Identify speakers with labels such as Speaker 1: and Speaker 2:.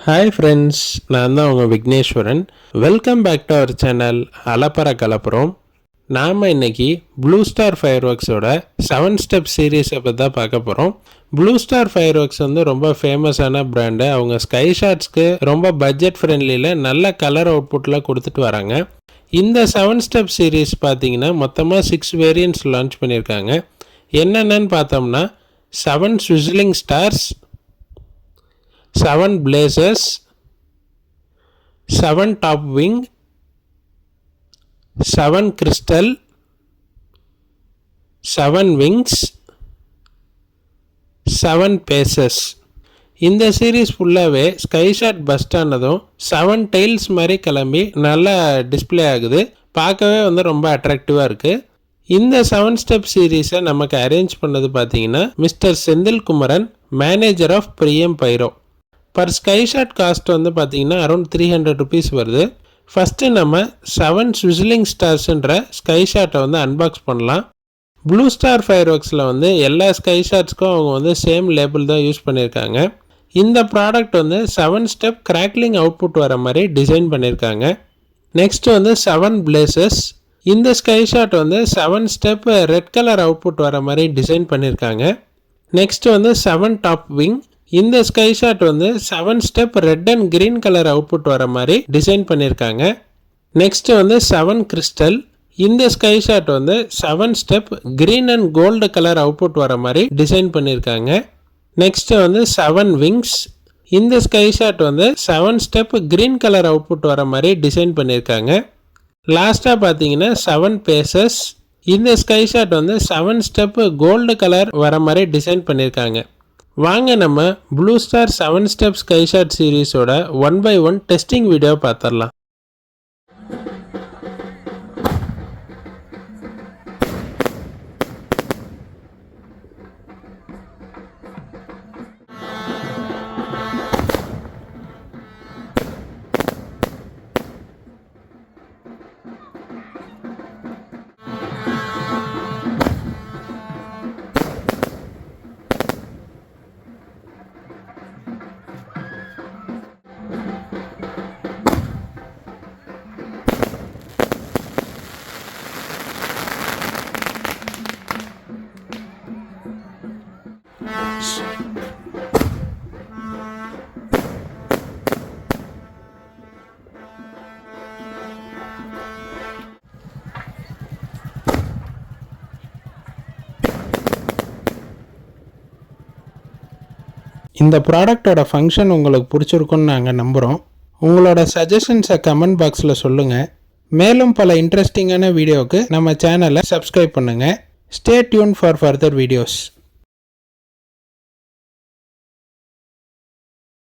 Speaker 1: Hi friends, நான் தான் உங்கள் Vigneshwaran. Welcome back to our channel அலப்பற கலப்புறோம். நாம் இன்றைக்கி ப்ளூ ஸ்டார் ஃபயர் ஒர்க்ஸோட 7 ஸ்டெப் சீரீஸை பற்றி தான் பார்க்க போகிறோம். ப்ளூ ஸ்டார் ஃபயர் ஒர்க்ஸ் வந்து ரொம்ப ஃபேமஸான பிராண்டு. அவங்க ஸ்கை ஷாட்ஸ்க்கு ரொம்ப பட்ஜெட் ஃப்ரெண்ட்லியில் நல்ல கலர் அவுட்புட்டில் கொடுத்துட்டு வராங்க. இந்த 7 ஸ்டெப் சீரீஸ் பார்த்தீங்கன்னா மொத்தமாக 6 வேரியன்ட்ஸ் லான்ச் பண்ணியிருக்காங்க. என்னென்னு பார்த்தோம்னா 7 ஸ்விஸ்லிங் stars, 7 blazers, 7 top wing, 7 crystal, 7 wings, 7 paces. இந்த சீரீஸ் ஃபுல்லாகவே ஸ்கைஷாட் பஸ்ட் ஆனதும் 7 டைல்ஸ் மாதிரி கிளம்பி நல்லா டிஸ்பிளே ஆகுது. பார்க்கவே வந்து ரொம்ப அட்ராக்டிவாக இருக்குது. இந்த 7 ஸ்டெப் சீரீஸை நமக்கு அரேஞ்ச் பண்ணது பார்த்தீங்கன்னா mister Senthil Kumaran, manager of Priyam pyro. Per sky shot cost வந்து பார்த்தீங்கன்னா அரௌண்ட் 300 rupees வருது. ஃபஸ்ட்டு நம்ம 7 ஸ்விஸ்லிங் ஸ்டார்ஸ்ன்ற ஸ்கை ஷாட்டை வந்து அன்பாக்ஸ் பண்ணலாம். ப்ளூ ஸ்டார் ஃபயர் ஒர்க்ஸில் வந்து எல்லா ஸ்கை ஷாட்ஸ்க்கும் அவங்க வந்து சேம் லேபிள் தான் யூஸ் பண்ணியிருக்காங்க. இந்த ப்ராடக்ட் வந்து 7 ஸ்டெப் கிராக்லிங் அவுட்புட் வர மாதிரி டிசைன் பண்ணியிருக்காங்க. நெக்ஸ்ட் வந்து 7 blazers. இந்த ஸ்கை ஷாட் வந்து 7 ஸ்டெப் ரெட் கலர் அவுட்புட் வர மாதிரி டிசைன் பண்ணியிருக்காங்க. நெக்ஸ்ட் வந்து 7 டாப் விங். இந்த ஸ்கை ஷாட் வந்து 7 step red and green colour output வர மாதிரி டிசைன் பண்ணியிருக்காங்க. நெக்ஸ்ட் வந்து 7 கிறிஸ்டல். இந்த ஸ்கை ஷாட் வந்து 7 step green and gold colour output வர மாதிரி டிசைன் பண்ணியிருக்காங்க. நெக்ஸ்ட் வந்து 7 விங்ஸ். இந்த ஸ்கை ஷாட் வந்து 7 ஸ்டெப் கிரீன் கலர் அவுட்புட் வர மாதிரி டிசைன் பண்ணியிருக்காங்க. லாஸ்ட்டாக பார்த்தீங்கன்னா 7 பேசஸ். இந்த ஸ்கை ஷாட் வந்து 7 ஸ்டெப் கோல்டு கலர் வர மாதிரி டிசைன் பண்ணியிருக்காங்க. வாங்க நம்ம Blue Star 7 step sky shot சீரீஸோட 1 by 1 டெஸ்டிங் வீடியோ பார்த்துடலாம். இந்த ப்ராடக்டோட ஃபங்க்ஷன் உங்களுக்கு பிடிச்சிருக்குன்னு நாங்கள் நம்புகிறோம். உங்களோட சஜஷன்ஸை கமெண்ட் பாக்ஸில் சொல்லுங்கள். மேலும் பல இன்ட்ரெஸ்டிங்கான வீடியோவுக்கு நம்ம சேனலை சப்ஸ்கிரைப் பண்ணுங்கள். Stay tune for further videos.